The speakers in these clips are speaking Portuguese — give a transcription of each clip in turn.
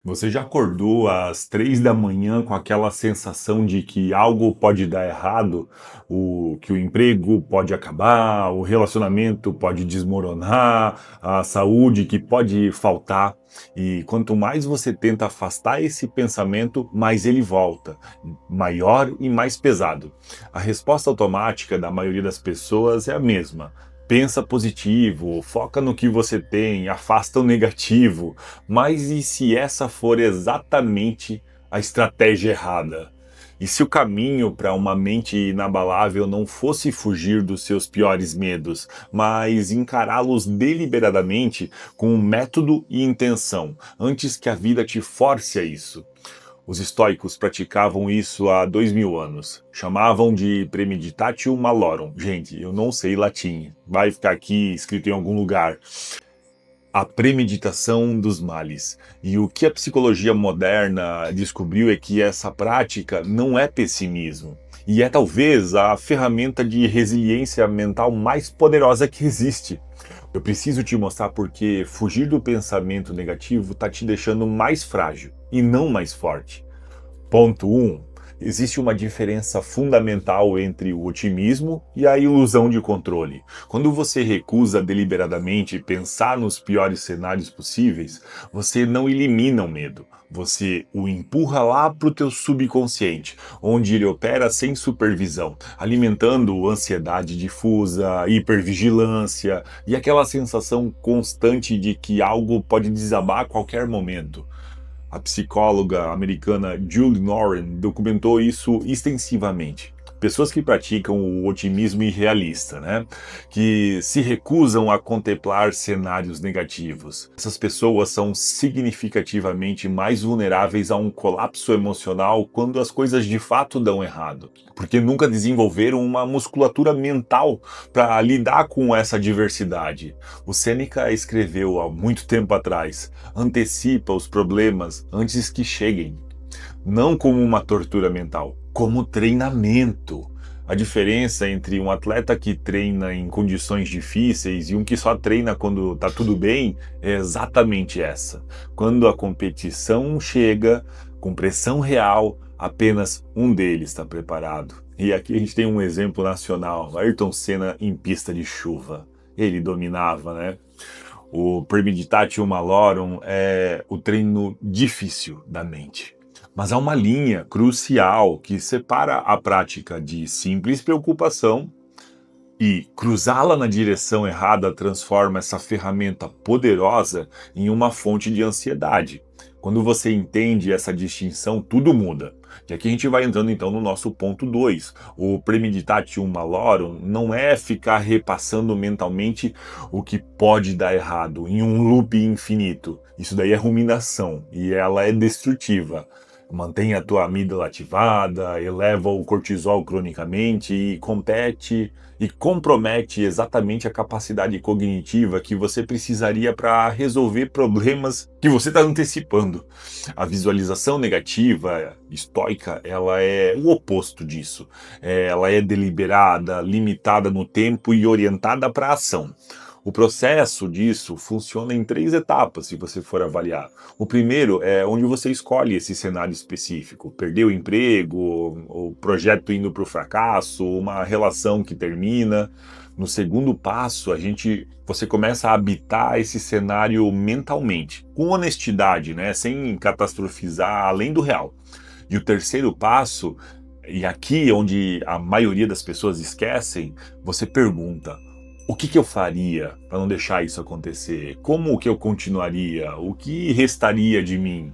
Você já acordou às 3 da manhã com aquela sensação de que algo pode dar errado? Que o emprego pode acabar, o relacionamento pode desmoronar, a saúde que pode faltar. E quanto mais você tenta afastar esse pensamento, mais ele volta, maior e mais pesado. A resposta automática da maioria das pessoas é a mesma. Pensa positivo, foca no que você tem, afasta o negativo. Mas e se essa for exatamente a estratégia errada? E se o caminho para uma mente inabalável não fosse fugir dos seus piores medos, mas encará-los deliberadamente com método e intenção, antes que a vida te force a isso? Os estoicos praticavam isso há 2000 anos. Chamavam de premeditatio malorum. Gente, eu não sei latim. Vai ficar aqui escrito em algum lugar. A premeditação dos males. E o que a psicologia moderna descobriu é que essa prática não é pessimismo. E é talvez a ferramenta de resiliência mental mais poderosa que existe. Eu preciso te mostrar porque fugir do pensamento negativo está te deixando mais frágil e não mais forte. Ponto 1. Existe uma diferença fundamental entre o otimismo e a ilusão de controle. Quando você recusa deliberadamente pensar nos piores cenários possíveis, você não elimina o medo. Você o empurra lá para o teu subconsciente, onde ele opera sem supervisão, alimentando ansiedade difusa, hipervigilância e aquela sensação constante de que algo pode desabar a qualquer momento. A psicóloga americana Julie Norrin documentou isso extensivamente. Pessoas que praticam o otimismo irrealista, né? Que se recusam a contemplar cenários negativos. Essas pessoas são significativamente mais vulneráveis a um colapso emocional quando as coisas de fato dão errado. Porque nunca desenvolveram uma musculatura mental para lidar com essa diversidade. O Sêneca escreveu há muito tempo atrás: antecipa os problemas antes que cheguem. Não como uma tortura mental, como treinamento. A diferença entre um atleta que treina em condições difíceis e um que só treina quando tá tudo bem é exatamente essa. Quando a competição chega, com pressão real, apenas um deles está preparado. E aqui a gente tem um exemplo nacional: Ayrton Senna em pista de chuva. Ele dominava, né? O Premeditatio Malorum é o treino difícil da mente. Mas há uma linha crucial que separa a prática de simples preocupação e cruzá-la na direção errada transforma essa ferramenta poderosa em uma fonte de ansiedade. Quando você entende essa distinção, tudo muda. E aqui a gente vai entrando então no nosso ponto 2. O premeditatio malorum não é ficar repassando mentalmente o que pode dar errado em um loop infinito. Isso daí é ruminação e ela é destrutiva. Mantém a tua amígdala ativada, eleva o cortisol cronicamente e compete e compromete exatamente a capacidade cognitiva que você precisaria para resolver problemas que você está antecipando. A visualização negativa, estoica, ela é o oposto disso. Ela é deliberada, limitada no tempo e orientada para a ação. O processo disso funciona em 3 etapas, se você for avaliar. O primeiro é onde você escolhe esse cenário específico: perder o emprego, o projeto indo para o fracasso, uma relação que termina. No segundo passo, você começa a habitar esse cenário mentalmente, com honestidade, né? Sem catastrofizar além do real. E o terceiro passo, e aqui onde a maioria das pessoas esquecem, você pergunta: o que eu faria para não deixar isso acontecer? Como que eu continuaria? O que restaria de mim?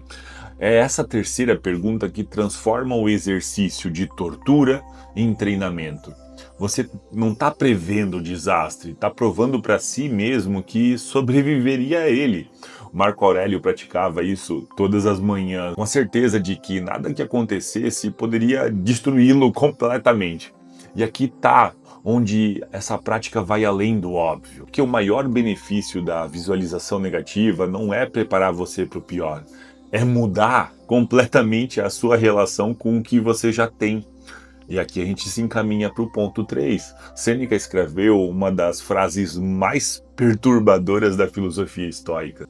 É essa terceira pergunta que transforma o exercício de tortura em treinamento. Você não está prevendo o desastre, está provando para si mesmo que sobreviveria a ele. O Marco Aurélio praticava isso todas as manhãs, com a certeza de que nada que acontecesse poderia destruí-lo completamente. E aqui está onde essa prática vai além do óbvio. Porque o maior benefício da visualização negativa não é preparar você para o pior, é mudar completamente a sua relação com o que você já tem. E aqui a gente se encaminha para o ponto 3. Sêneca escreveu uma das frases mais perturbadoras da filosofia estoica: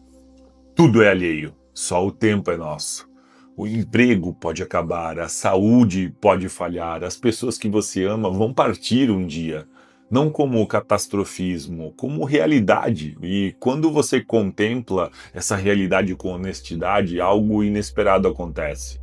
tudo é alheio. Só o tempo é nosso. O emprego pode acabar, a saúde pode falhar, as pessoas que você ama vão partir um dia. Não como catastrofismo, como realidade. E quando você contempla essa realidade com honestidade, algo inesperado acontece.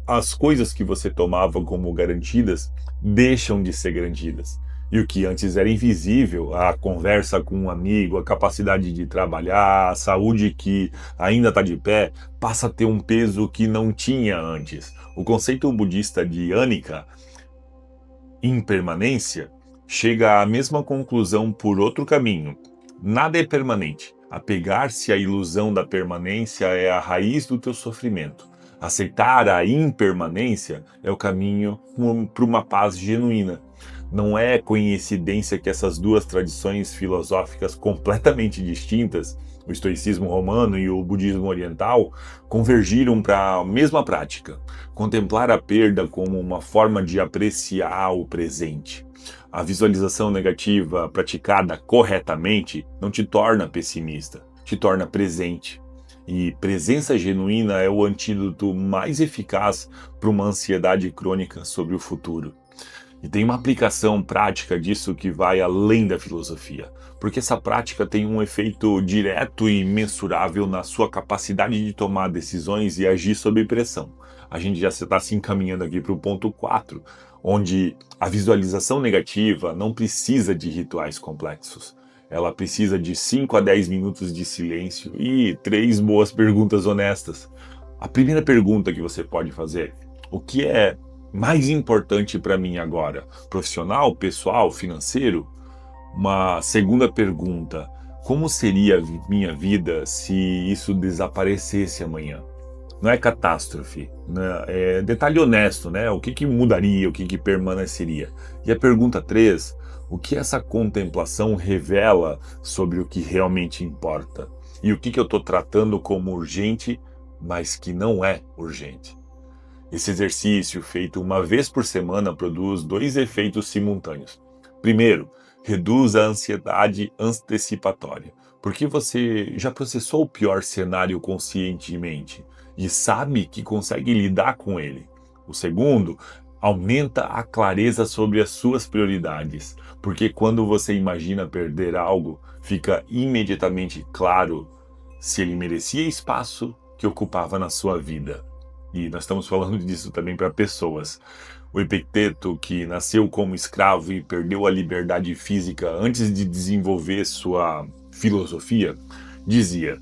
As coisas que você tomava como garantidas deixam de ser garantidas. E o que antes era invisível, a conversa com um amigo, a capacidade de trabalhar, a saúde que ainda está de pé, passa a ter um peso que não tinha antes. O conceito budista de anicca, impermanência, chega à mesma conclusão por outro caminho. Nada é permanente. Apegar-se à ilusão da permanência é a raiz do teu sofrimento. Aceitar a impermanência é o caminho para uma paz genuína. Não é coincidência que essas duas tradições filosóficas completamente distintas, o estoicismo romano e o budismo oriental, convergiram para a mesma prática: contemplar a perda como uma forma de apreciar o presente. A visualização negativa praticada corretamente não te torna pessimista, te torna presente. E presença genuína é o antídoto mais eficaz para uma ansiedade crônica sobre o futuro. E tem uma aplicação prática disso que vai além da filosofia, porque essa prática tem um efeito direto e mensurável na sua capacidade de tomar decisões e agir sob pressão. A gente já está se encaminhando aqui para o ponto 4, onde a visualização negativa não precisa de rituais complexos. Ela precisa de 5 a 10 minutos de silêncio e 3 boas perguntas honestas. A primeira pergunta que você pode fazer: o que é mais importante para mim agora? Profissional, pessoal, financeiro? Uma segunda pergunta: como seria minha vida se isso desaparecesse amanhã? Não é catástrofe, né? É detalhe honesto, né? O que mudaria, o que permaneceria? E a pergunta 3: o que essa contemplação revela sobre o que realmente importa? E o que eu estou tratando como urgente, mas que não é urgente? Esse exercício, feito uma vez por semana, produz 2 efeitos simultâneos. Primeiro, reduz a ansiedade antecipatória, porque você já processou o pior cenário conscientemente e sabe que consegue lidar com ele. O segundo, aumenta a clareza sobre as suas prioridades, porque quando você imagina perder algo, fica imediatamente claro se ele merecia espaço que ocupava na sua vida. E nós estamos falando disso também para pessoas. O Epicteto, que nasceu como escravo e perdeu a liberdade física antes de desenvolver sua filosofia, dizia: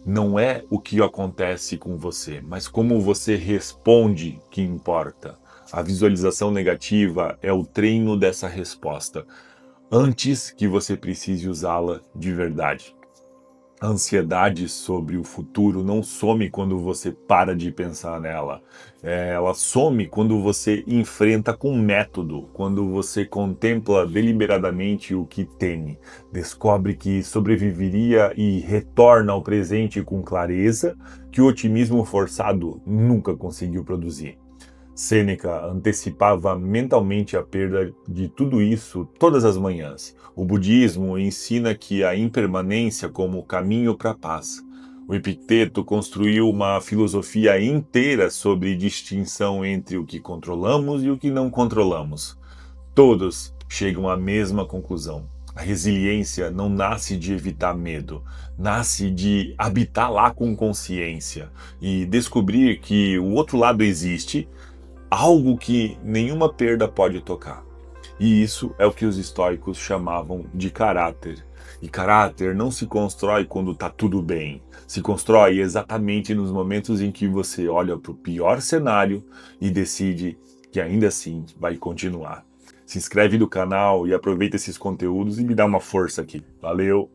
não é o que acontece com você, mas como você responde que importa. A visualização negativa é o treino dessa resposta, antes que você precise usá-la de verdade. A ansiedade sobre o futuro não some quando você para de pensar nela. Ela some quando você enfrenta com método, quando você contempla deliberadamente o que teme, descobre que sobreviveria e retorna ao presente com clareza que o otimismo forçado nunca conseguiu produzir. Sêneca antecipava mentalmente a perda de tudo isso todas as manhãs. O budismo ensina que a impermanência como caminho para a paz. O Epicteto construiu uma filosofia inteira sobre distinção entre o que controlamos e o que não controlamos. Todos chegam à mesma conclusão: a resiliência não nasce de evitar medo, nasce de habitar lá com consciência e descobrir que o outro lado existe, algo que nenhuma perda pode tocar. E isso é o que os estoicos chamavam de caráter. E caráter não se constrói quando está tudo bem. Se constrói exatamente nos momentos em que você olha para o pior cenário e decide que ainda assim vai continuar. Se inscreve no canal e aproveita esses conteúdos e me dá uma força aqui. Valeu!